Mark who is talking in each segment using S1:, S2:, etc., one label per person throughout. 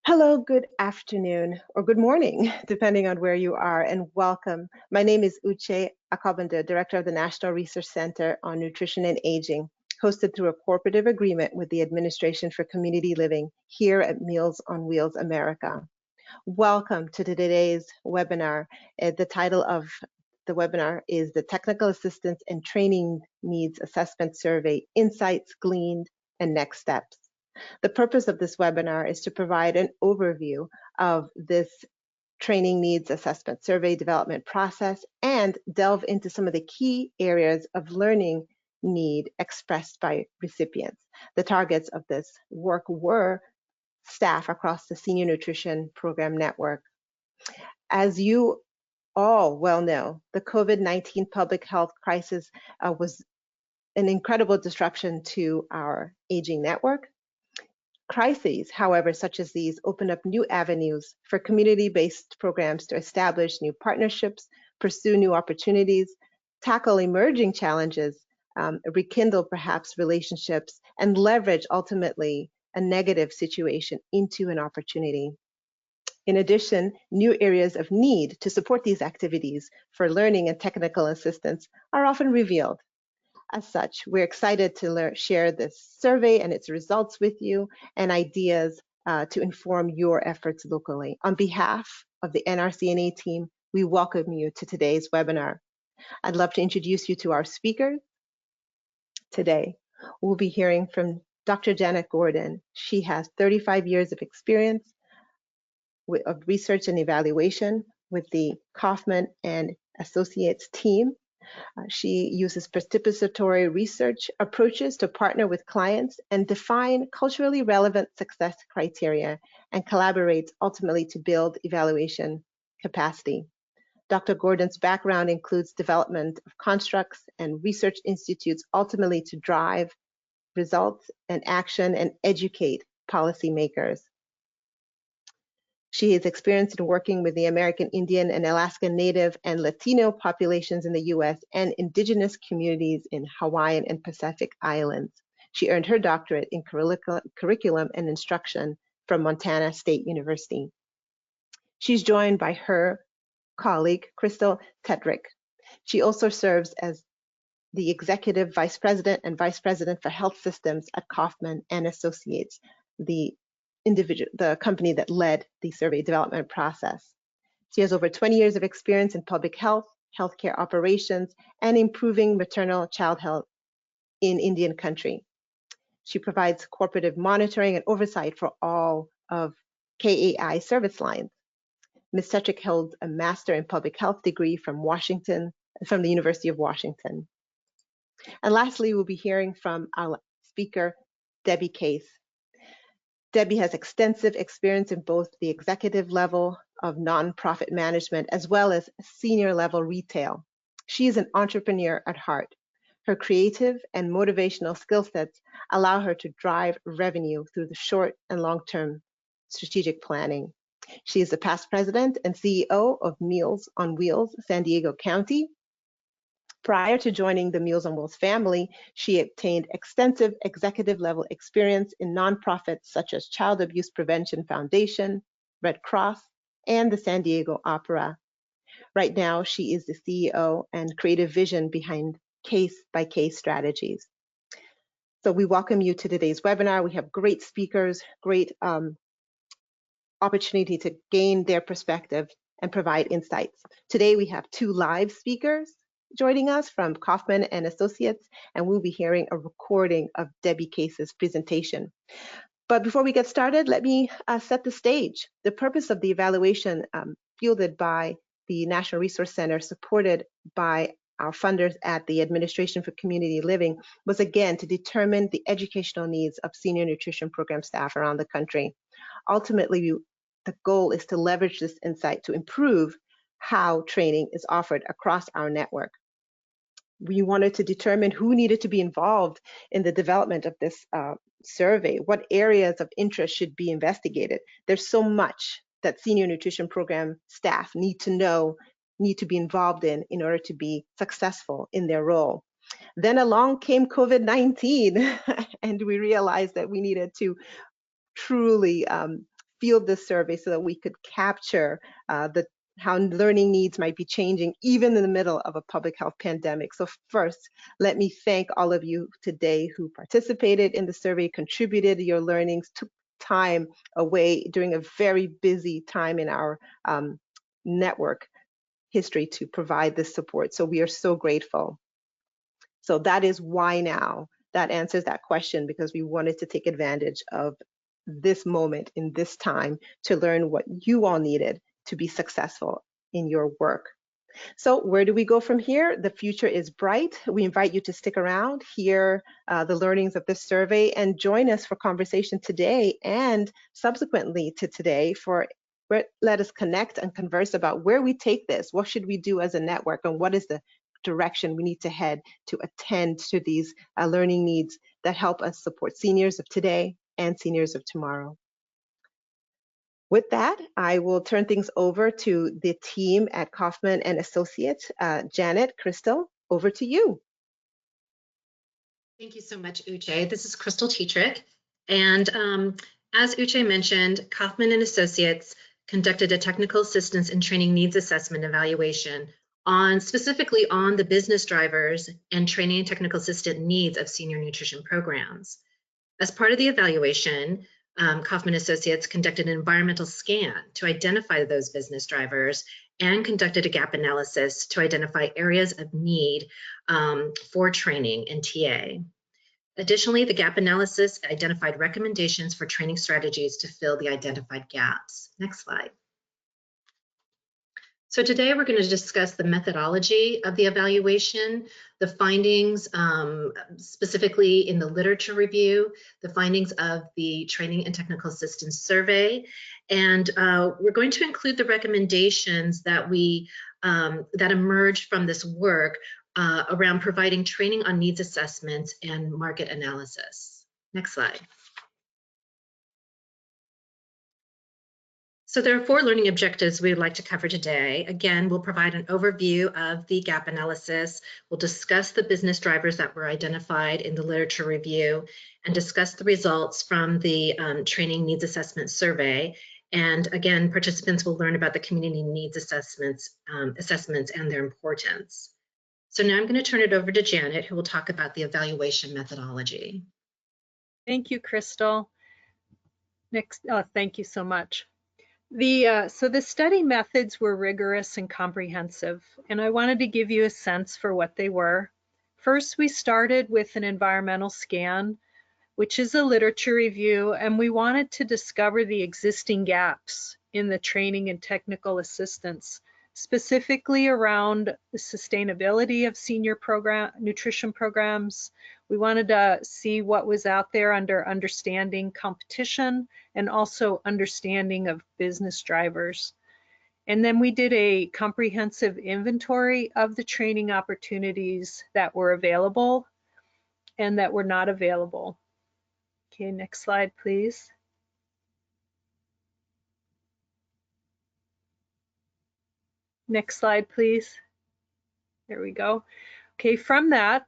S1: Hello, good afternoon, or good morning, depending on where you are, and welcome. My name is Uche Akabanda, Director of the National Research Center on Nutrition and Aging, hosted through a cooperative agreement with the Administration for Community Living here at Meals on Wheels America. Welcome to today's webinar. The title of the webinar is the Technical Assistance and Training Needs Assessment Survey, Insights, Gleaned, and Next Steps. The purpose of this webinar is to provide an overview of this training needs assessment survey development process and delve into some of the key areas of learning need expressed by recipients. The targets of this work were staff across the Senior Nutrition Program Network. As you all well know, the COVID-19 public health crisis was an incredible disruption to our aging network. Crises, however, such as these open up new avenues for community-based programs to establish new partnerships, pursue new opportunities, tackle emerging challenges, rekindle perhaps relationships, and leverage ultimately a negative situation into an opportunity. In addition, new areas of need to support these activities for learning and technical assistance are often revealed. As such, we're excited to share this survey and its results with you and ideas to inform your efforts locally. On behalf of the NRCNA team, we welcome you to today's webinar. I'd love to introduce you to our speakers today. We'll be hearing from Dr. Janet Gordon. She has 35 years of experience of research and evaluation with the Kaufman and Associates team. She uses participatory research approaches to partner with clients and define culturally relevant success criteria and collaborates ultimately to build evaluation capacity. Dr. Gordon's background includes development of constructs and research institutes ultimately to drive results and action and educate policymakers. She is experienced in working with the American Indian and Alaska Native and Latino populations in the US and indigenous communities in Hawaiian and Pacific Islands. She earned her doctorate in curriculum and instruction from Montana State University. She's joined by her colleague, Crystal Tedrick. She also serves as the Executive Vice President and Vice President for Health Systems at Kaufman and Associates, the company that led the survey development process. She has over 20 years of experience in public health, healthcare operations, and improving maternal child health in Indian country. She provides cooperative monitoring and oversight for all of KAI service lines. Ms. Tetrick holds a Master in Public Health degree from the University of Washington. And lastly, we'll be hearing from our speaker, Debbie Case. Debbie has extensive experience in both the executive level of nonprofit management as well as senior level retail. She is an entrepreneur at heart. Her creative and motivational skill sets allow her to drive revenue through the short and long-term strategic planning. She is the past president and CEO of Meals on Wheels, San Diego County. Prior to joining the Meals on Wheels family, she obtained extensive executive level experience in nonprofits such as Child Abuse Prevention Foundation, Red Cross, and the San Diego Opera. Right now, she is the CEO and creative vision behind Case by Case strategies. So we welcome you to today's webinar. We have great speakers, great opportunity to gain their perspective and provide insights. Today, we have two live speakers joining us from Kaufman and Associates, and we'll be hearing a recording of Debbie Case's presentation. But before we get started, let me set the stage. The purpose of the evaluation fielded by the National Resource Center, supported by our funders at the Administration for Community Living, was again to determine the educational needs of senior nutrition program staff around the country. Ultimately, the goal is to leverage this insight to improve how training is offered across our network. We wanted to determine who needed to be involved in the development of this survey, what areas of interest should be investigated. There's so much that senior nutrition program staff need to know, need to be involved in order to be successful in their role. Then along came COVID-19, and we realized that we needed to truly field this survey so that we could capture how learning needs might be changing even in the middle of a public health pandemic. So first, let me thank all of you today who participated in the survey, contributed your learnings, took time away during a very busy time in our network history to provide this support. So we are so grateful. So that is why now. That answers that question, because we wanted to take advantage of this moment in this time to learn what you all needed to be successful in your work. So where do we go from here? The future is bright. We invite you to stick around, hear the learnings of this survey, and join us for conversation today and subsequently to today let us connect and converse about where we take this. What should we do as a network, and what is the direction we need to head to attend to these learning needs that help us support seniors of today and seniors of tomorrow. With that, I will turn things over to the team at Kaufman and Associates. Janet, Crystal, over to you.
S2: Thank you so much, Uche. This is Crystal Tetrick. And as Uche mentioned, Kaufman and Associates conducted a technical assistance and training needs assessment evaluation specifically on the business drivers and training and technical assistant needs of senior nutrition programs. As part of the evaluation, Kaufman Associates conducted an environmental scan to identify those business drivers and conducted a gap analysis to identify areas of need for training and TA. Additionally, the gap analysis identified recommendations for training strategies to fill the identified gaps. Next slide. So today we're going to discuss the methodology of the evaluation, the findings specifically in the literature review, the findings of the training and technical assistance survey, and we're going to include the recommendations that that emerged from this work around providing training on needs assessments and market analysis. Next slide. So there are 4 learning objectives we'd like to cover today. Again, we'll provide an overview of the gap analysis. We'll discuss the business drivers that were identified in the literature review and discuss the results from the training needs assessment survey. And again, participants will learn about the community needs assessments and their importance. So now I'm going to turn it over to Janet, who will talk about the evaluation methodology.
S3: Thank you, Crystal. Next, thank you so much. So the study methods were rigorous and comprehensive, and I wanted to give you a sense for what they were. First, we started with an environmental scan, which is a literature review, and we wanted to discover the existing gaps in the training and technical assistance, specifically around the sustainability of senior nutrition programs. We wanted to see what was out there under understanding competition and also understanding of business drivers. And then we did a comprehensive inventory of the training opportunities that were available and that were not available. Okay, next slide, please. Next slide, please. There we go. Okay, from that,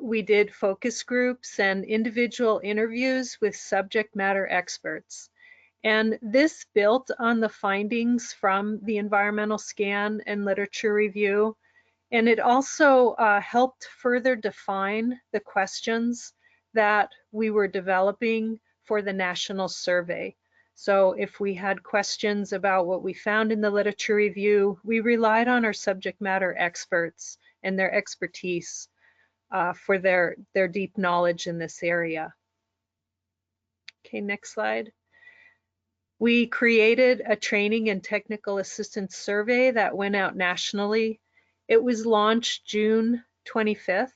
S3: we did focus groups and individual interviews with subject matter experts. And this built on the findings from the environmental scan and literature review. And it also helped further define the questions that we were developing for the national survey. So if we had questions about what we found in the literature review, we relied on our subject matter experts and their expertise for their deep knowledge in this area. Okay, next slide. We created a training and technical assistance survey that went out nationally. It was launched June 25th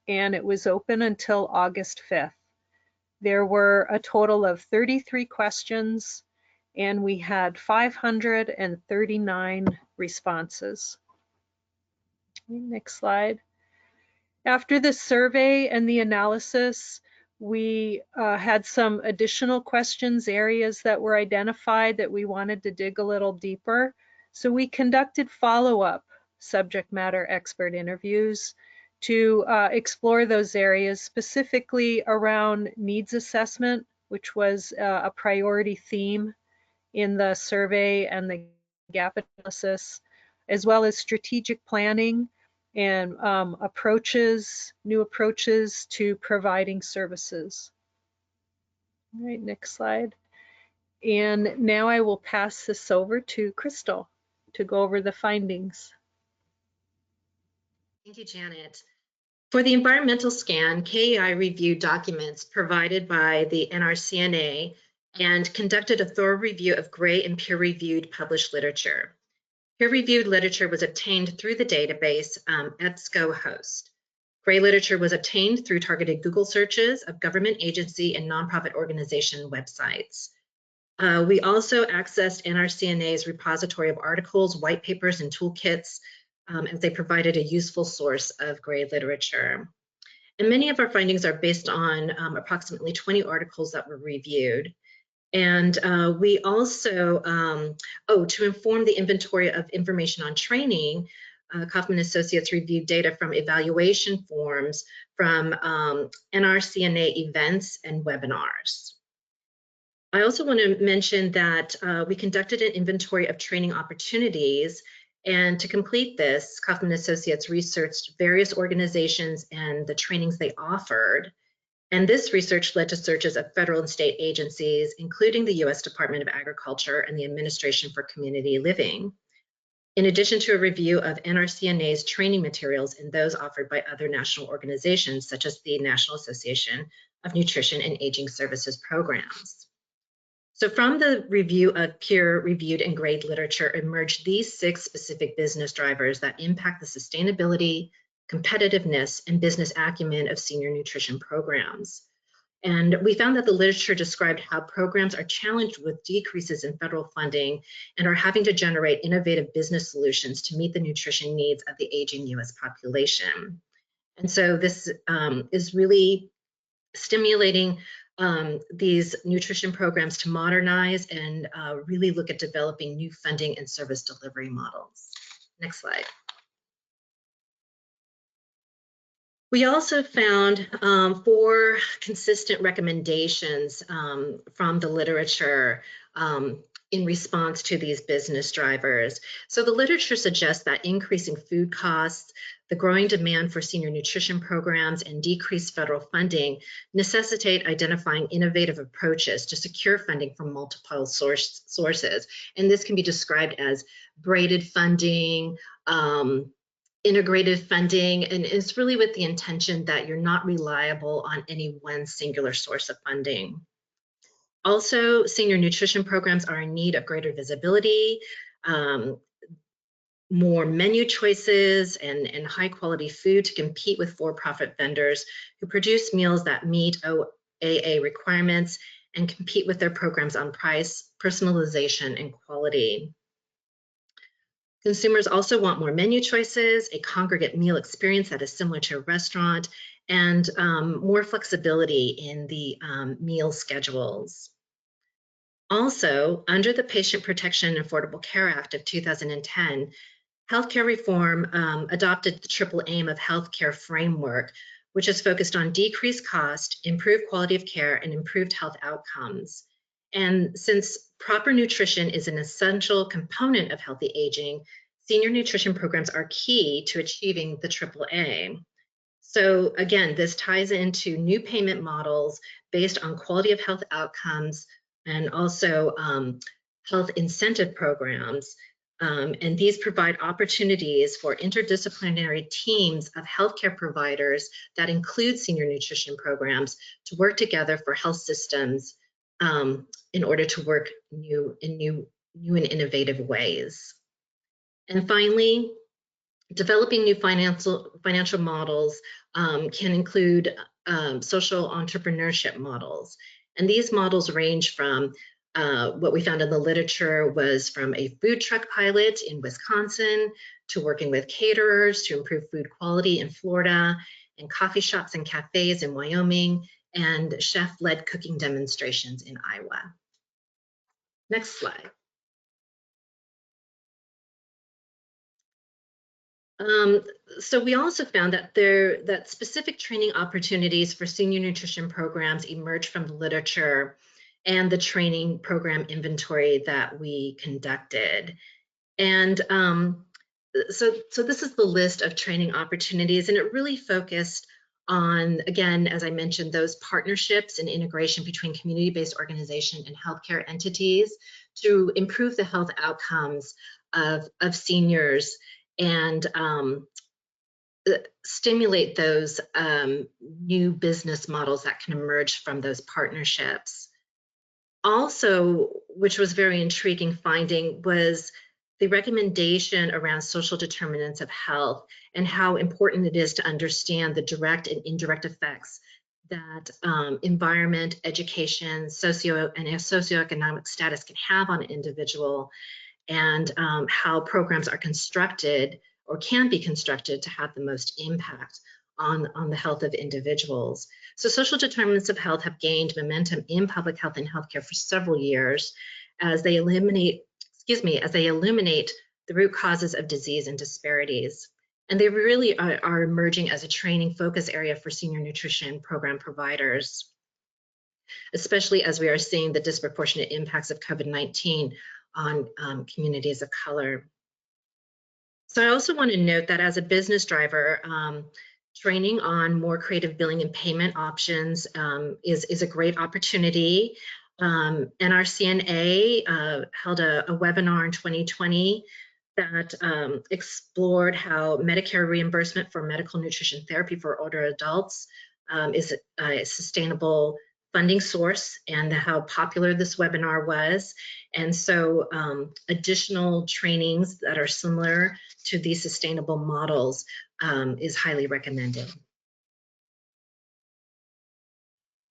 S3: and it was open until August 5th. There were a total of 33 questions and we had 539 responses. Next slide. After the survey and the analysis, we had some additional questions, areas that were identified that we wanted to dig a little deeper. So we conducted follow-up subject matter expert interviews to explore those areas, specifically around needs assessment, which was a priority theme in the survey and the gap analysis, as well as strategic planning and new approaches to providing services. All right, next slide. And now I will pass this over to Crystal to go over the findings.
S2: Thank you, Janet. For the environmental scan, KEI reviewed documents provided by the NRCNA and conducted a thorough review of gray and peer-reviewed published literature. Peer-reviewed literature was obtained through the database EBSCOhost. Gray literature was obtained through targeted Google searches of government agency and nonprofit organization websites. We also accessed NRCNA's repository of articles, white papers, and toolkits as they provided a useful source of gray literature. And many of our findings are based on approximately 20 articles that were reviewed. And we also, to inform the inventory of information on training, Kaufman Associates reviewed data from evaluation forms from NRCNA events and webinars. I also want to mention that we conducted an inventory of training opportunities, and to complete this, Kaufman Associates researched various organizations and the trainings they offered. And this research led to searches of federal and state agencies, including the U.S. Department of Agriculture and the Administration for Community Living, in addition to a review of NRCNA's training materials and those offered by other national organizations, such as the National Association of Nutrition and Aging Services programs. So from the review of peer-reviewed and grade literature emerged these 6 specific business drivers that impact the sustainability, competitiveness, and business acumen of senior nutrition programs. And we found that the literature described how programs are challenged with decreases in federal funding and are having to generate innovative business solutions to meet the nutrition needs of the aging US population. And so this is really stimulating these nutrition programs to modernize and really look at developing new funding and service delivery models. Next slide. We also found 4 consistent recommendations from the literature in response to these business drivers. So the literature suggests that increasing food costs, the growing demand for senior nutrition programs, and decreased federal funding necessitate identifying innovative approaches to secure funding from multiple sources. And this can be described as braided funding, integrated funding, and it's really with the intention that you're not reliable on any one singular source of funding. Also, senior nutrition programs are in need of greater visibility, more menu choices, and high quality food to compete with for-profit vendors who produce meals that meet OAA requirements and compete with their programs on price, personalization, and quality. Consumers also want more menu choices, a congregate meal experience that is similar to a restaurant, and more flexibility in the meal schedules. Also, under the Patient Protection and Affordable Care Act of 2010, healthcare reform adopted the triple aim of healthcare framework, which is focused on decreased cost, improved quality of care, and improved health outcomes. And since proper nutrition is an essential component of healthy aging, senior nutrition programs are key to achieving the AAA. So again, this ties into new payment models based on quality of health outcomes and also health incentive programs. And these provide opportunities for interdisciplinary teams of healthcare providers that include senior nutrition programs to work together for health systems in order to work new and innovative ways. And finally, developing new financial models can include social entrepreneurship models. And these models range from what we found in the literature was from a food truck pilot in Wisconsin to working with caterers to improve food quality in Florida, and coffee shops and cafes in Wyoming, and chef-led cooking demonstrations in Iowa. Next slide. So we also found that specific training opportunities for senior nutrition programs emerged from the literature, and the training program inventory that we conducted. And so this is the list of training opportunities, and it really focused on, again, as I mentioned, those partnerships and integration between community-based organizations and healthcare entities to improve the health outcomes of seniors and stimulate those new business models that can emerge from those partnerships. Also, which was very intriguing finding, was the recommendation around social determinants of health and how important it is to understand the direct and indirect effects that environment, education, socioeconomic status can have on an individual, and how programs are constructed or can be constructed to have the most impact on the health of individuals. So social determinants of health have gained momentum in public health and healthcare for several years as they illuminate the root causes of disease and disparities. And they really are emerging as a training focus area for senior nutrition program providers, especially as we are seeing the disproportionate impacts of COVID-19 on communities of color. So I also want to note that as a business driver, training on more creative billing and payment options is a great opportunity. NRCNA held a webinar in 2020 that explored how Medicare reimbursement for medical nutrition therapy for older adults is a sustainable funding source, and how popular this webinar was. And so additional trainings that are similar to these sustainable models is highly recommended.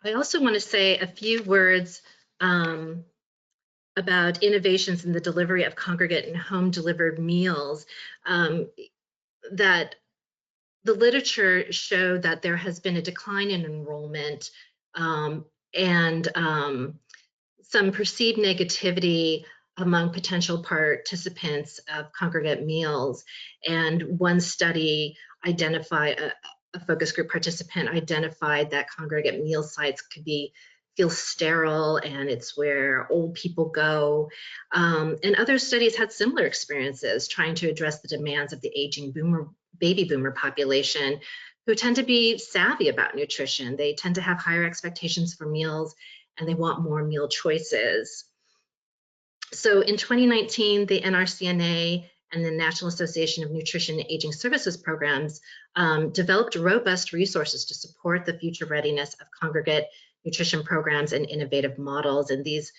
S2: I also want to say a few words about innovations in the delivery of congregate and home delivered meals. That the literature showed that there has been a decline in enrollment and some perceived negativity among potential participants of congregate meals. And one study identified, a focus group participant identified that congregate meal sites could feel sterile, and it's where old people go. And other studies had similar experiences trying to address the demands of the aging baby boomer population, who tend to be savvy about nutrition. They tend to have higher expectations for meals, and they want more meal choices. So in 2019, the NRCNA and the National Association of Nutrition and Aging Services Programs developed robust resources to support the future readiness of congregate nutrition programs and innovative models. And these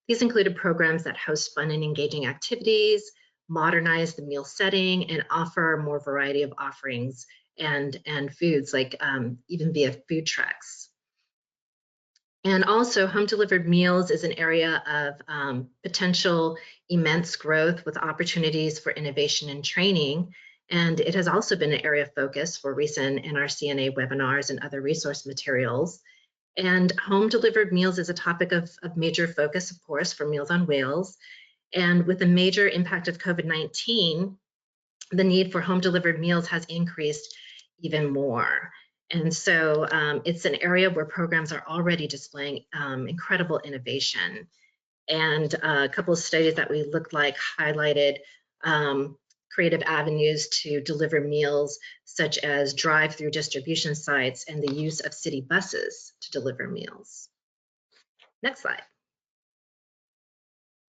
S2: included programs that host fun and engaging activities, modernize the meal setting, and offer more variety of offerings and foods, like even via food trucks. And also, home delivered meals is an area of potential immense growth with opportunities for innovation and training. And it has also been an area of focus for recent NRCNA webinars and other resource materials. And home delivered meals is a topic of major focus, of course, for Meals on Wheels. And with the major impact of COVID-19, the need for home delivered meals has increased even more. And so it's an area where programs are already displaying incredible innovation. And a couple of studies that we looked like highlighted creative avenues to deliver meals, such as drive-through distribution sites and the use of city buses to deliver meals. Next slide.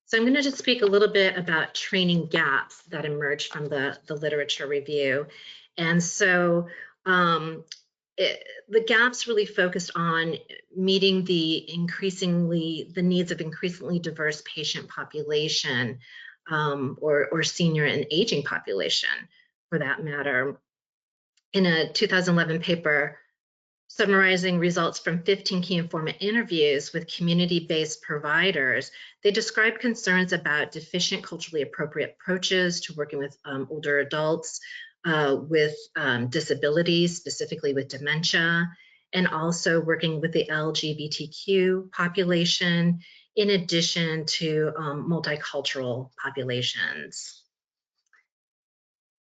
S2: So I'm going to just speak a little bit about training gaps that emerged from the literature review. And so the gaps really focused on meeting the needs of increasingly diverse patient population, or senior and aging population, for that matter. In a 2011 paper summarizing results from 15 key informant interviews with community-based providers, they described concerns about deficient culturally appropriate approaches to working with older adults with disabilities, specifically with dementia, and also working with the LGBTQ population, in addition to multicultural populations.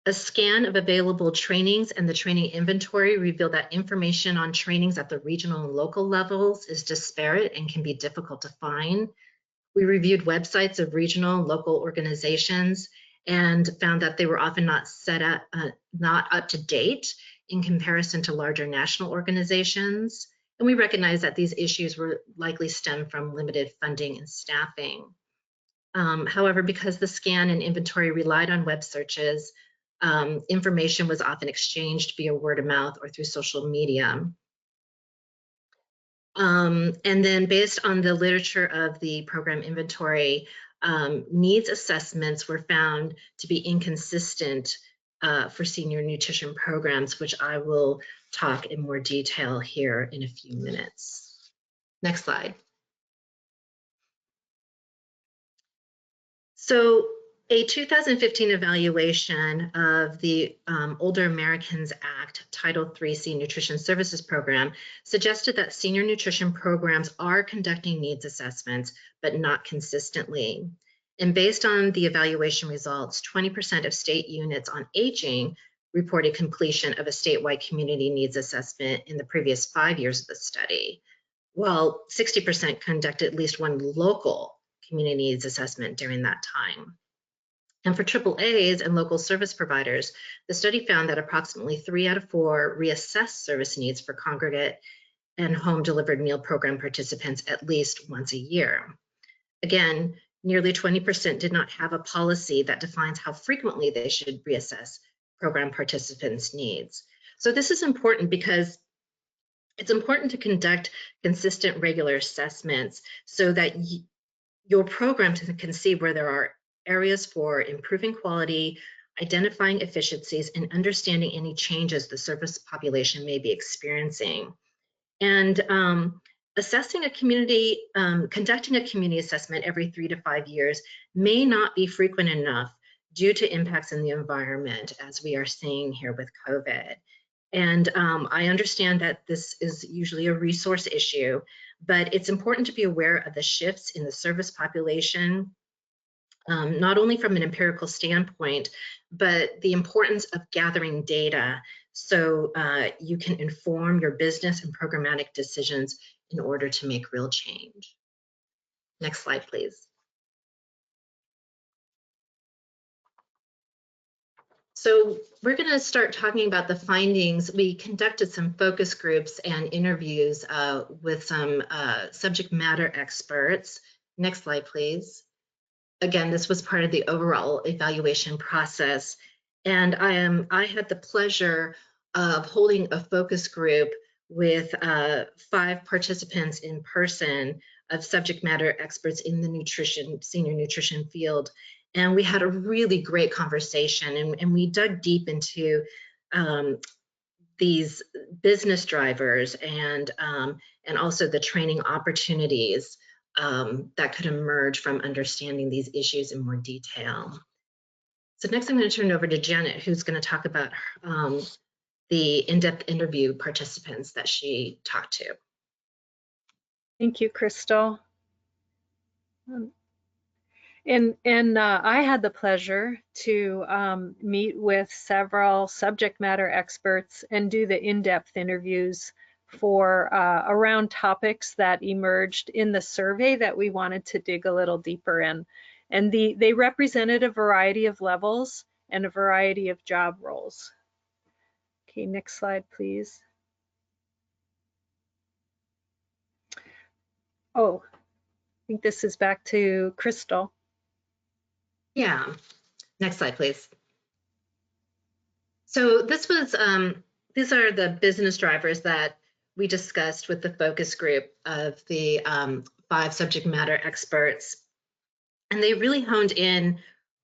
S2: A scan of available trainings and the training inventory revealed that information on trainings at the regional and local levels is disparate and can be difficult to find. We reviewed websites of regional and local organizations and found that they were often not not up to date in comparison to larger national organizations. And we recognize that these issues were likely stem from limited funding and staffing. However, because the scan and inventory relied on web searches, information was often exchanged via word of mouth or through social media. And then based on the literature of the program inventory, needs assessments were found to be inconsistent for senior nutrition programs, which I will talk in more detail here in a few minutes. Next slide. So a 2015 evaluation of the Older Americans Act Title III Senior Nutrition Services Program suggested that senior nutrition programs are conducting needs assessments, but not consistently. And based on the evaluation results, 20% of state units on aging reported completion of a statewide community needs assessment in the previous 5 years of the study, while 60% conducted at least one local community needs assessment during that time. And for AAAs and local service providers, the study found that approximately 3 out of 4 reassessed service needs for congregate and home delivered meal program participants at least once a year. Again, nearly 20% did not have a policy that defines how frequently they should reassess program participants' needs. So this is important because it's important to conduct consistent regular assessments so that your program can see where there are areas for improving quality, identifying efficiencies, and understanding any changes the service population may be experiencing. And assessing a community, conducting a community assessment every 3 to 5 years may not be frequent enough due to impacts in the environment, as we are seeing here with COVID. And I understand that this is usually a resource issue, but it's important to be aware of the shifts in the service population, not only from an empirical standpoint, but the importance of gathering data so you can inform your business and programmatic decisions in order to make real change. Next slide, please. So we're going to start talking about the findings. We conducted some focus groups and interviews with some subject matter experts. Next slide, please. Again, this was part of the overall evaluation process. And I had the pleasure of holding a focus group with 5 participants in person of subject matter experts in the senior nutrition field. And we had a really great conversation, and we dug deep into these business drivers and also the training opportunities that could emerge from understanding these issues in more detail. So next I'm going to turn it over to Janet, who's going to talk about the in-depth interview participants that she talked to.
S3: Thank you, Crystal. And I had the pleasure to meet with several subject matter experts and do the in-depth interviews for around topics that emerged in the survey that we wanted to dig a little deeper in. And they represented a variety of levels and a variety of job roles. Okay, next slide, please. Oh, I think this is back to Crystal.
S2: Yeah, next slide, please. So this was, these are the business drivers that we discussed with the focus group of the 5 subject matter experts. And they really honed in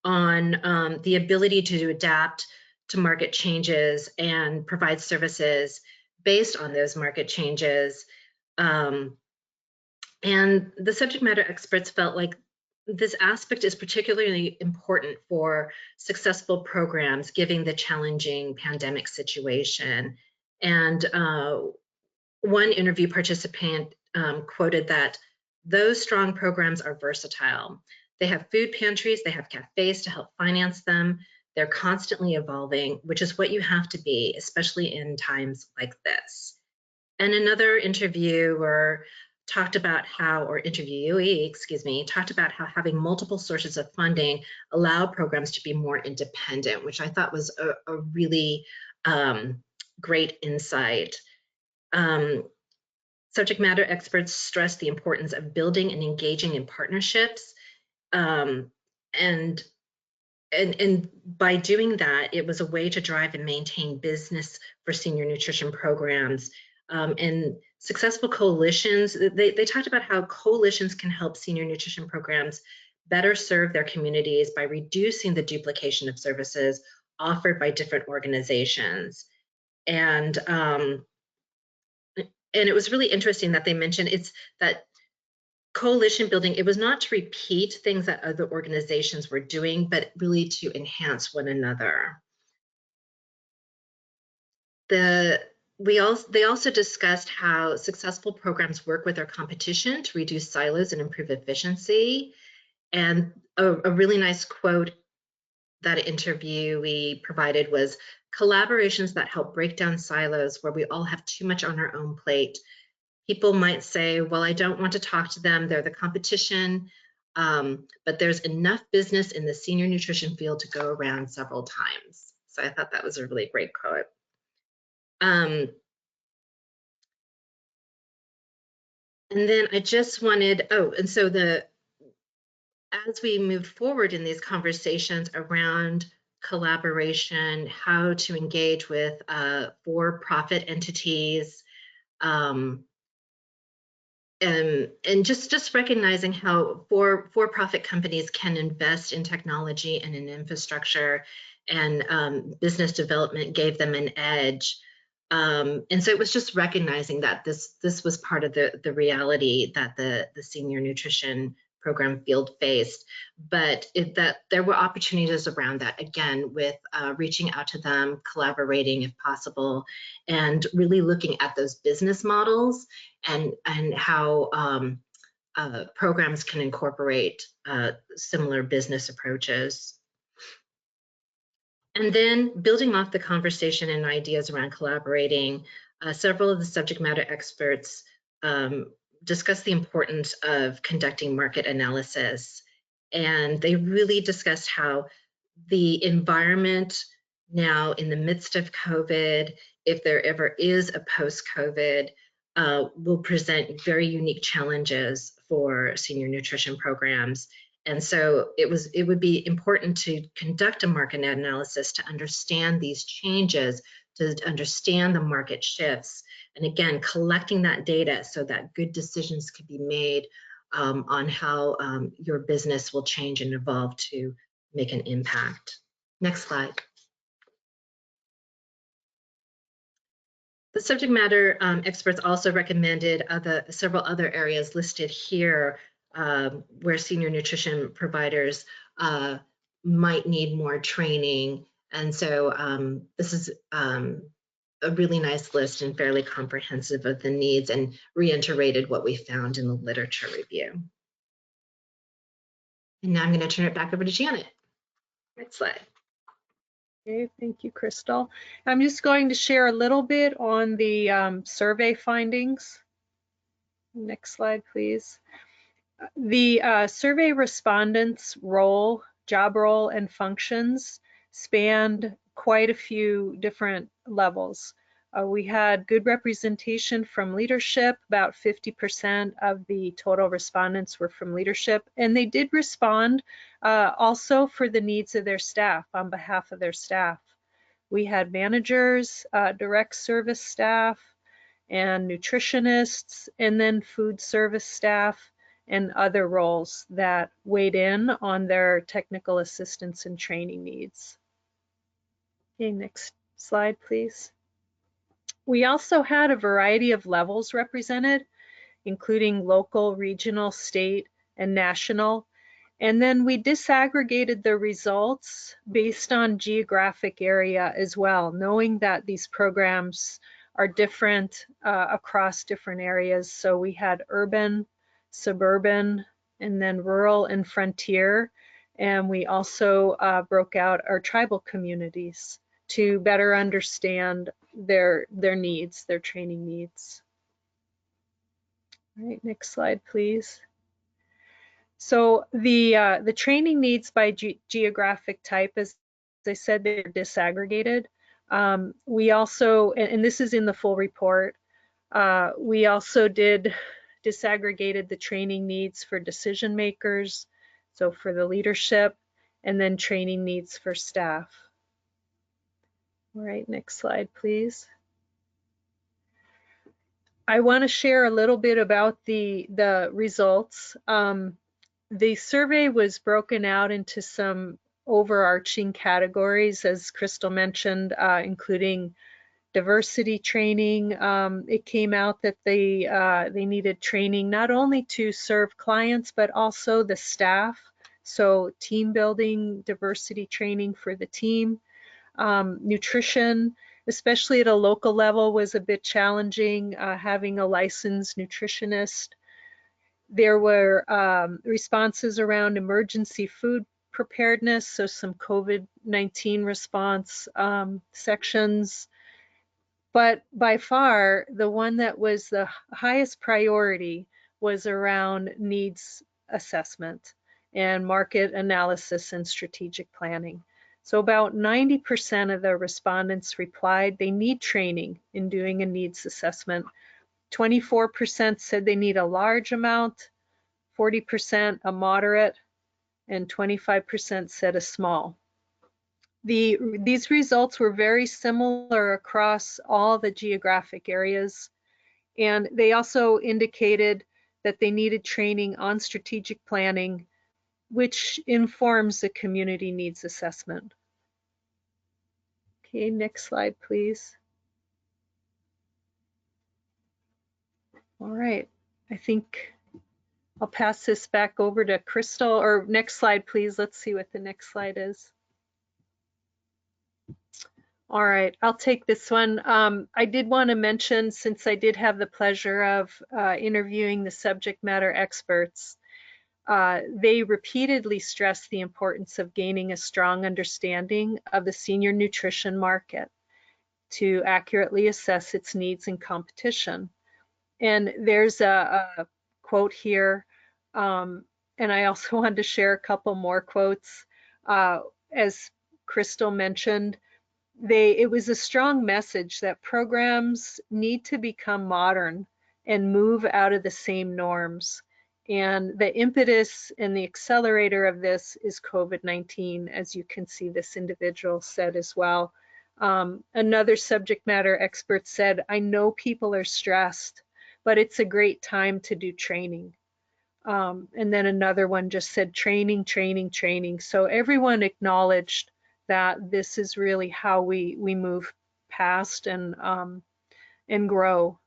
S2: on the ability to adapt to market changes and provide services based on those market changes. And the subject matter experts felt like this aspect is particularly important for successful programs given the challenging pandemic situation. And one interview participant quoted that those strong programs are versatile. They have food pantries, they have cafes to help finance them. They're constantly evolving, which is what you have to be, especially in times like this. And another interviewer talked about how, or interviewee, excuse me, talked about how having multiple sources of funding allow programs to be more independent, which I thought was a really great insight. Subject matter experts stress the importance of building and engaging in partnerships. And by doing that, it was a way to drive and maintain business for senior nutrition programs. And successful coalitions, they talked about how coalitions can help senior nutrition programs better serve their communities by reducing the duplication of services offered by different organizations. And it was really interesting that they mentioned that coalition building, it was not to repeat things that other organizations were doing, but really to enhance one another. They also discussed how successful programs work with their competition to reduce silos and improve efficiency. And a really nice quote that interviewee provided was, collaborations that help break down silos where we all have too much on our own plate. People might say, well, I don't want to talk to them, they're the competition, but there's enough business in the senior nutrition field to go around several times. So I thought that was a really great quote. And then I just wanted, and so as we move forward in these conversations around collaboration, how to engage with for-profit entities, and just recognizing how for-profit companies can invest in technology and in infrastructure, and business development gave them an edge. And so it was just recognizing that this was part of the reality that the senior nutrition program field faced, but that there were opportunities around that, again, with reaching out to them, collaborating if possible, and really looking at those business models and how programs can incorporate similar business approaches. And then building off the conversation and ideas around collaborating, several of the subject matter experts discussed the importance of conducting market analysis. And they really discussed how the environment now in the midst of COVID, if there ever is a post-COVID, will present very unique challenges for senior nutrition programs. And so it would be important to conduct a market analysis to understand these changes, to understand the market shifts. And again, collecting that data so that good decisions could be made on how your business will change and evolve to make an impact. Next slide. The subject matter experts also recommended several other areas listed here where senior nutrition providers might need more training. And so this is a really nice list and fairly comprehensive of the needs, and reiterated what we found in the literature review. And now I'm going to turn it back over to Janet. Next slide.
S3: Okay, thank you, Crystal. I'm just going to share a little bit on the survey findings. Next slide, please. The survey respondents' job role, and functions spanned quite a few different levels. We had good representation from leadership. About 50% of the total respondents were from leadership, and they did respond also for the needs of their staff, on behalf of their staff. We had managers, direct service staff, and nutritionists, and then food service staff and other roles that weighed in on their technical assistance and training needs. Okay, next slide, please. We also had a variety of levels represented, including local, regional, state, and national. And then we disaggregated the results based on geographic area as well, knowing that these programs are different across different areas. So we had urban, suburban, and then rural and frontier. And we also broke out our tribal communities to better understand their needs, their training needs. All right, next slide, please. So the training needs by geographic type, as I said, they're disaggregated. We also, and this is in the full report, we also disaggregated the training needs for decision makers, so for the leadership, and then training needs for staff. All right, next slide, please. I want to share a little bit about the results. The survey was broken out into some overarching categories, as Crystal mentioned, including diversity training. It came out that they needed training not only to serve clients, but also the staff. So team building, diversity training for the team. Nutrition, especially at a local level, was a bit challenging, having a licensed nutritionist. There were responses around emergency food preparedness, so some COVID-19 response sections. But by far, the one that was the highest priority was around needs assessment and market analysis and strategic planning. So about 90% of the respondents replied they need training in doing a needs assessment. 24% said they need a large amount, 40% a moderate, and 25% said a small. These results were very similar across all the geographic areas, and they also indicated that they needed training on strategic planning, which informs the community needs assessment. Okay, next slide, please. All right, I think I'll pass this back over to Crystal, or next slide, please. Let's see what the next slide is. All right, I'll take this one. I did want to mention, since I did have the pleasure of interviewing the subject matter experts, they repeatedly stressed the importance of gaining a strong understanding of the senior nutrition market to accurately assess its needs and competition. And there's a quote here, and I also wanted to share a couple more quotes. As Crystal mentioned, it was a strong message that programs need to become modern and move out of the same norms. And the impetus and the accelerator of this is COVID-19, as you can see this individual said as well. Another subject matter expert said, I know people are stressed, but it's a great time to do training. And then another one just said training, training, training. So everyone acknowledged that this is really how we move past and grow.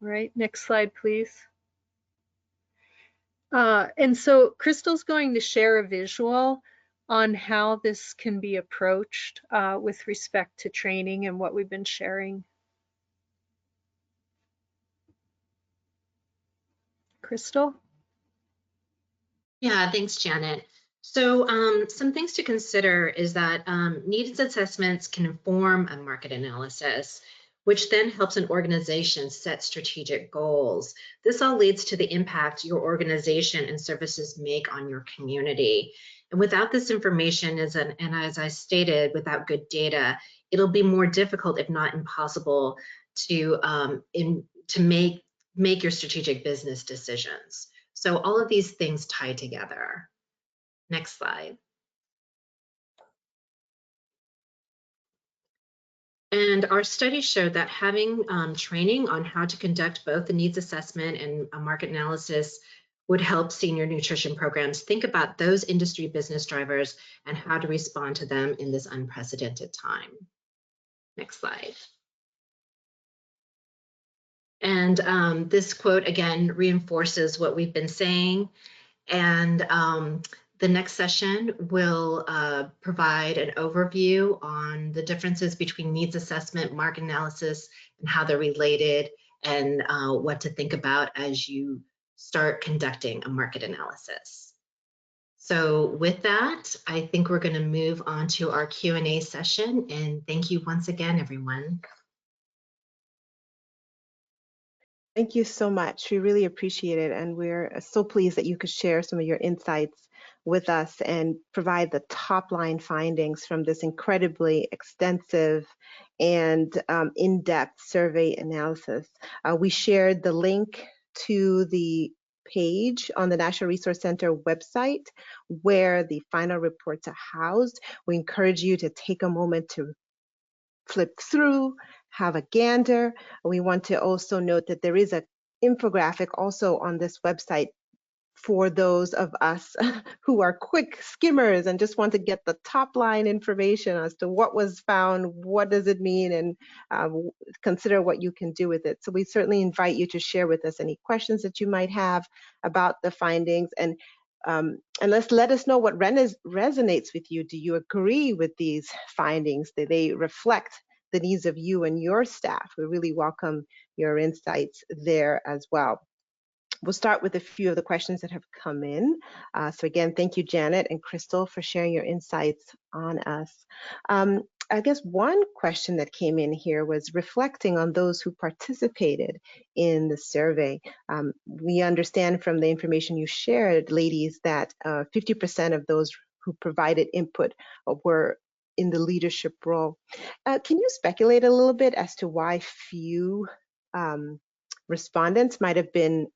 S3: All right, next slide, please. And so Crystal's going to share a visual on how this can be approached with respect to training and what we've been sharing. Crystal?
S2: Yeah, thanks, Janet. So some things to consider is that needs assessments can inform a market analysis, which then helps an organization set strategic goals. This all leads to the impact your organization and services make on your community. And without this information, and as I stated, without good data, it'll be more difficult, if not impossible, to make your strategic business decisions. So all of these things tie together. Next slide. And our study showed that having training on how to conduct both the needs assessment and a market analysis would help senior nutrition programs think about those industry business drivers and how to respond to them in this unprecedented time. Next slide. And this quote again reinforces what we've been saying. And the next session will provide an overview on the differences between needs assessment, market analysis, and how they're related, and what to think about as you start conducting a market analysis. So with that, I think we're going to move on to our Q&A session. And thank you once again, everyone.
S1: Thank you so much. We really appreciate it. And we're so pleased that you could share some of your insights with us and provide the top line findings from this incredibly extensive and in-depth survey analysis. We shared the link to the page on the National Resource Center website where the final reports are housed. We encourage you to take a moment to flip through, have a gander. We want to also note that there is an infographic also on this website for those of us who are quick skimmers and just want to get the top line information as to what was found, what does it mean, and consider what you can do with it. So we certainly invite you to share with us any questions that you might have about the findings, and let us know what resonates with you. Do you agree with these findings? Do they reflect the needs of you and your staff? We really welcome your insights there as well. We'll start with a few of the questions that have come in. So again, thank you, Janet and Crystal, for sharing your insights on us. I guess one question that came in here was reflecting on those who participated in the survey. We understand from the information you shared, ladies, that 50% of those who provided input were in the leadership role. Can you speculate a little bit as to why few respondents might have been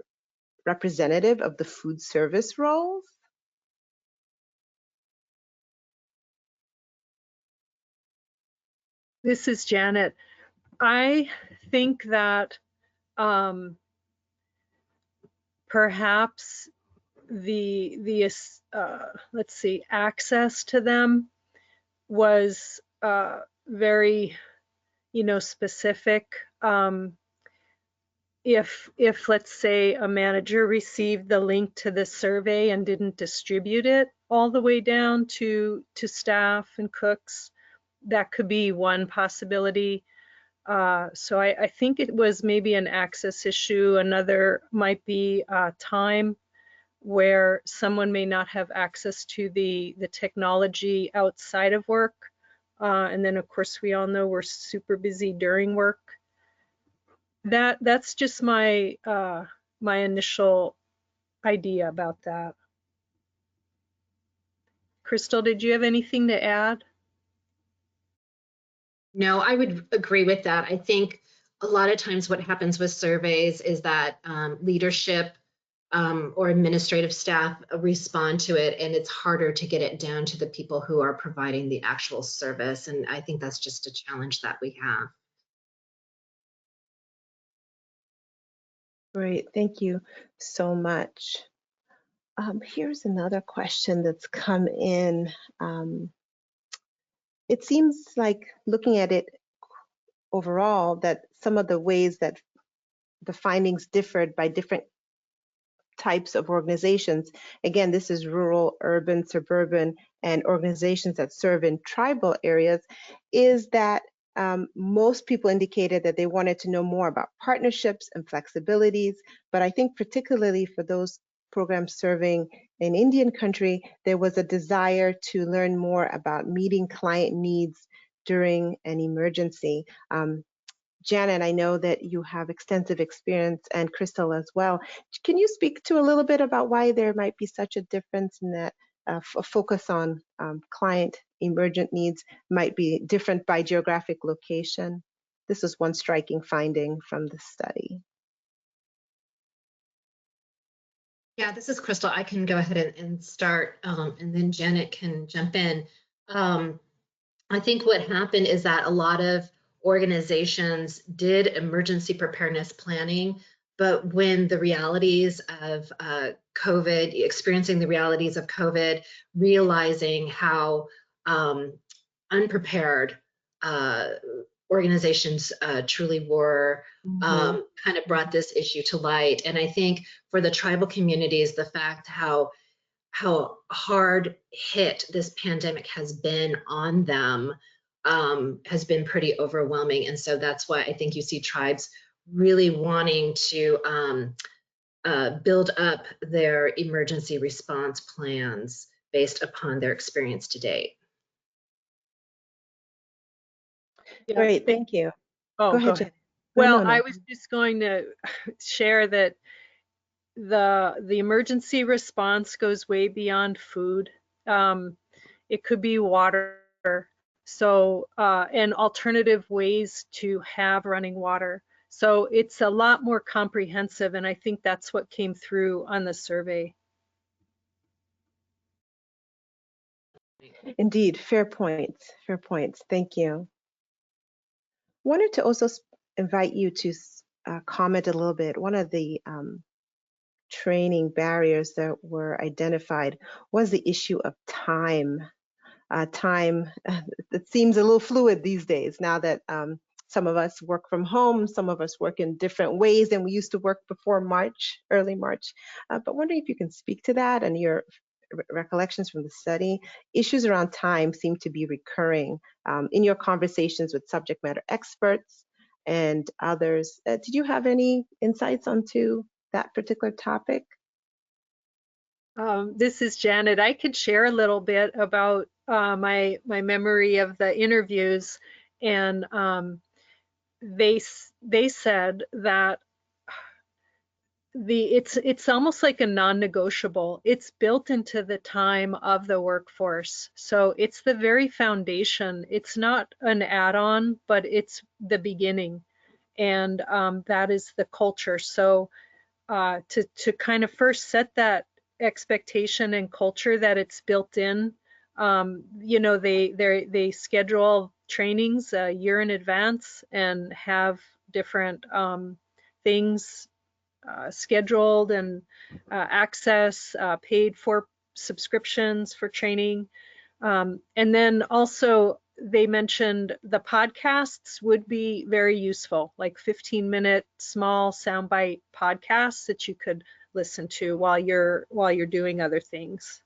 S1: representative of the food service roles?
S3: This is Janet. I think that perhaps the let's see, access to them was very, specific. If let's say a manager received the link to the survey and didn't distribute it all the way down to staff and cooks, that could be one possibility. So I think it was maybe an access issue. Another might be time, where someone may not have access to the technology outside of work. And then of course we all know we're super busy during work. That's just my my initial idea about that. Crystal, did you have anything to add?
S2: No, I would agree with that. I think a lot of times what happens with surveys is that leadership or administrative staff respond to it, and it's harder to get it down to the people who are providing the actual service. And I think that's just a challenge that we have.
S1: Great, thank you so much. Here's another question that's come in. It seems like, looking at it overall, that some of the ways that the findings differed by different types of organizations. Again, this is rural, urban, suburban, and organizations that serve in tribal areas, is that most people indicated that they wanted to know more about partnerships and flexibilities. But I think particularly for those programs serving in Indian country, there was a desire to learn more about meeting client needs during an emergency. Janet, I know that you have extensive experience, and Crystal as well. Can you speak to a little bit about why there might be such a difference in that a focus on client emergent needs might be different by geographic location? This is one striking finding from the study.
S2: Yeah, this is Crystal. I can go ahead and start, and then Janet can jump in. I think what happened is that a lot of organizations did emergency preparedness planning, but when the realities of COVID, experiencing the realities of COVID, realizing how unprepared organizations truly were, kind of brought this issue to light. And I think for the tribal communities, the fact how hard hit this pandemic has been on them has been pretty overwhelming. And so that's why I think you see tribes really wanting to build up their emergency response plans based upon their experience to date.
S3: Yeah.
S1: Great, thank you.
S3: Oh,
S1: Go ahead, Jen. No,
S3: Well,
S1: no,
S3: I
S1: no.
S3: was just going to share that the emergency response goes way beyond food. It could be water. So, and alternative ways to have running water. So it's a lot more comprehensive, and I think that's what came through on the survey.
S1: Indeed, fair points, fair points. Thank you. Wanted to also invite you to comment a little bit. One of the training barriers that were identified was the issue of time. Time it seems a little fluid these days now that some of us work from home, some of us work in different ways than we used to work before March, early March. But wondering if you can speak to that and your recollections from the study. Issues around time seem to be recurring in your conversations with subject matter experts and others. Did you have any insights onto that particular topic?
S3: This is Janet. I could share a little bit about my memory of the interviews, and they said that it's almost like a non-negotiable. It's built into the time of the workforce, so it's the very foundation. It's not an add-on, but it's the beginning, and that is the culture. So to kind of first set that expectation and culture that it's built in. You know, they schedule trainings a year in advance and have different things scheduled and access paid for subscriptions for training. And then also they mentioned the podcasts would be very useful, like 15-minute small soundbite podcasts that you could listen to while you're doing other things.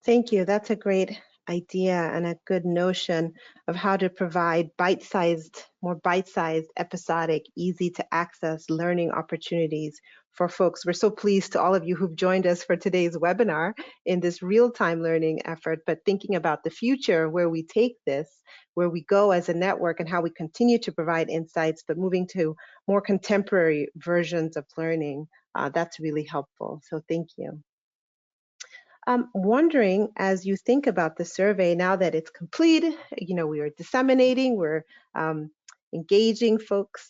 S1: Thank you. That's a great idea and a good notion of how to provide bite-sized, more bite-sized, episodic, easy to access learning opportunities for folks. We're so pleased to all of you who've joined us for today's webinar in this real-time learning effort, but thinking about the future, where we take this, where we go as a network and how we continue to provide insights, but moving to more contemporary versions of learning, that's really helpful. So thank you. I'm wondering, as you think about the survey, now that it's complete, you know, we are disseminating, we're engaging folks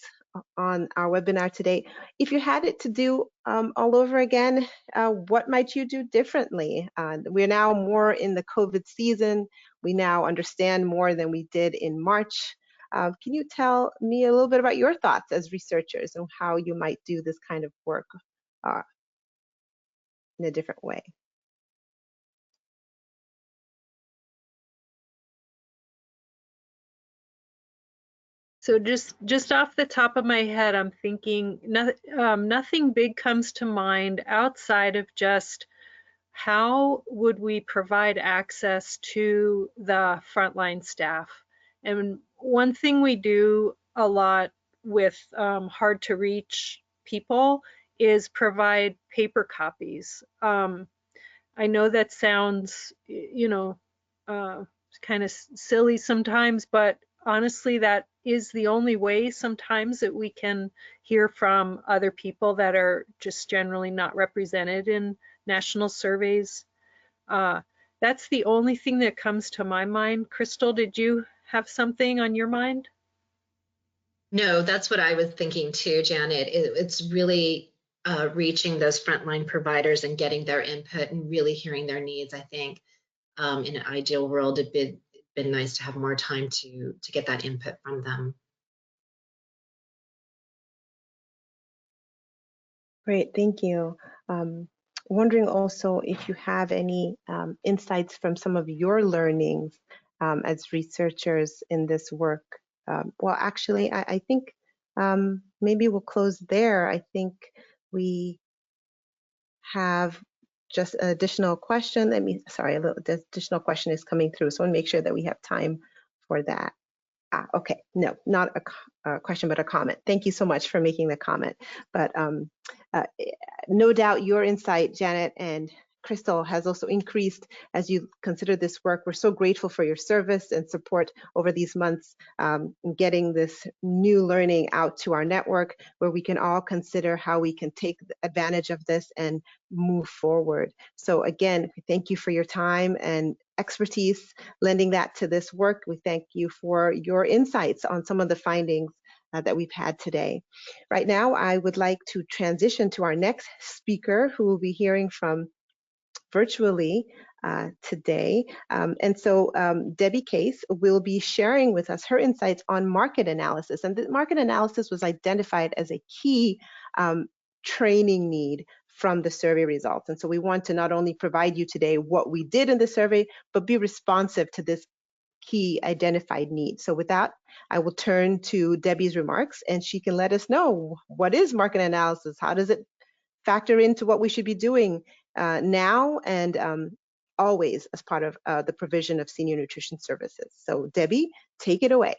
S1: on our webinar today. If you had it to do all over again, what might you do differently? We're now more in the COVID season. We now understand more than we did in March. Can you tell me a little bit about your thoughts as researchers and how you might do this kind of work in a different way?
S3: So just off the top of my head, I'm thinking nothing big comes to mind outside of just how would we provide access to the frontline staff? And one thing we do a lot with hard to reach people is provide paper copies. I know that sounds, you know, kind of silly sometimes, but honestly, that is the only way sometimes that we can hear from other people that are just generally not represented in national surveys. That's the only thing that comes to my mind. Crystal, did you have something on your mind?
S2: No, that's what I was thinking too, Janet. It's really reaching those frontline providers and getting their input and really hearing their needs. I think in an ideal world, it'd been nice to have more time to get that input from them.
S1: Great, thank you. Wondering also if you have any insights from some of your learnings as researchers in this work. Well, actually, I think maybe we'll close there. I think we have just an additional question. Sorry, additional question is coming through, so I want to make sure that we have time for that. Okay, no, not a question, but a comment. Thank you so much for making the comment. But uh, no doubt your insight, Janet and Crystal, has also increased as you consider this work. We're so grateful for your service and support over these months, in getting this new learning out to our network, where we can all consider how we can take advantage of this and move forward. So again, thank you for your time and expertise lending that to this work. We thank you for your insights on some of the findings that we've had today. Right now, I would like to transition to our next speaker, who will be hearing from virtually today. Debbie Case will be sharing with us her insights on market analysis. And the market analysis was identified as a key training need from the survey results. And so we want to not only provide you today what we did in the survey, but be responsive to this key identified need. So with that, I will turn to Debbie's remarks, and she can let us know, what is market analysis? How does it factor into what we should be doing now and always as part of the provision of senior nutrition services? So Debbie, take it away.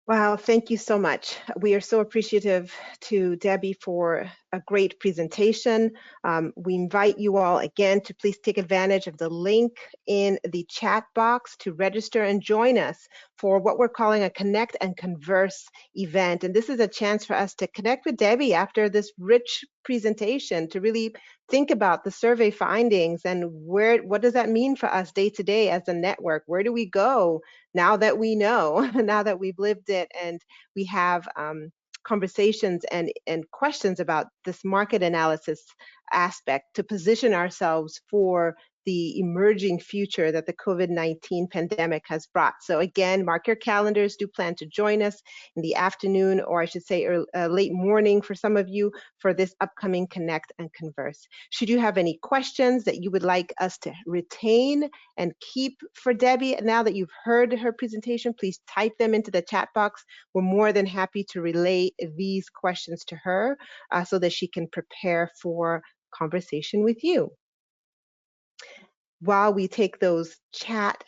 S1: Wow, thank you so much. We are so appreciative to Debbie for a great presentation. We invite you all again to please take advantage of the link in the chat box to register and join us for what we're calling a Connect and Converse event. And this is a chance for us to connect with Debbie after this rich presentation to really think about the survey findings and what does that mean for us day to day as a network? Where do we go now that we know, now that we've lived it, and we have conversations and questions about this market analysis aspect to position ourselves for the emerging future that the COVID-19 pandemic has brought. So again, mark your calendars, do plan to join us in the afternoon, or I should say late morning for some of you, for this upcoming Connect and Converse. Should you have any questions that you would like us to retain and keep for Debbie, now that you've heard her presentation, please type them into the chat box. We're more than happy to relay these questions to her so that she can prepare for conversation with you. While we take those chat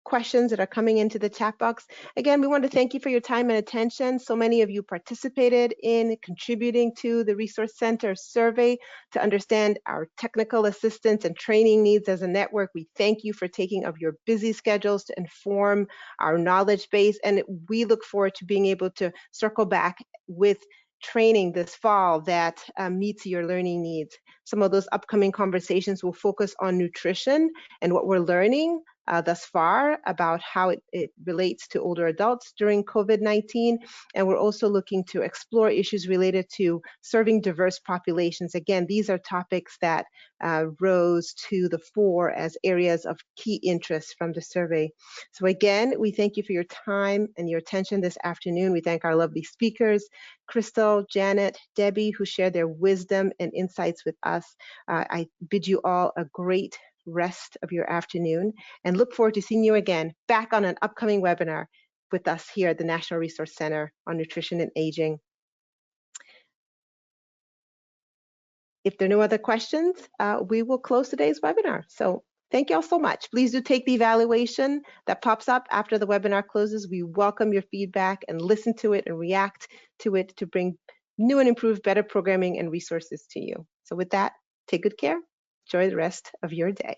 S1: questions that are coming into the chat box. Again, we want to thank you for your time and attention. So many of you participated in contributing to the Resource Center survey to understand our technical assistance and training needs as a network. We thank you for taking of your busy schedules to inform our knowledge base, and we look forward to being able to circle back with training this fall that meets your learning needs. Some of those upcoming conversations will focus on nutrition and what we're learning thus far about how it relates to older adults during COVID-19. And we're also looking to explore issues related to serving diverse populations. Again, these are topics that rose to the fore as areas of key interest from the survey. So again, we thank you for your time and your attention this afternoon. We thank our lovely speakers, Crystal, Janet, Debbie, who shared their wisdom and insights with us. I bid you all a great rest of your afternoon and look forward to seeing you again back on an upcoming webinar with us here at the National Resource Center on Nutrition and Aging. If there are no other questions, we will close today's webinar. So thank you all so much. Please do take the evaluation that pops up after the webinar closes. We welcome your feedback and listen to it and react to it to bring new and improved, better programming and resources to you. So with that, take good care. Enjoy the rest of your day.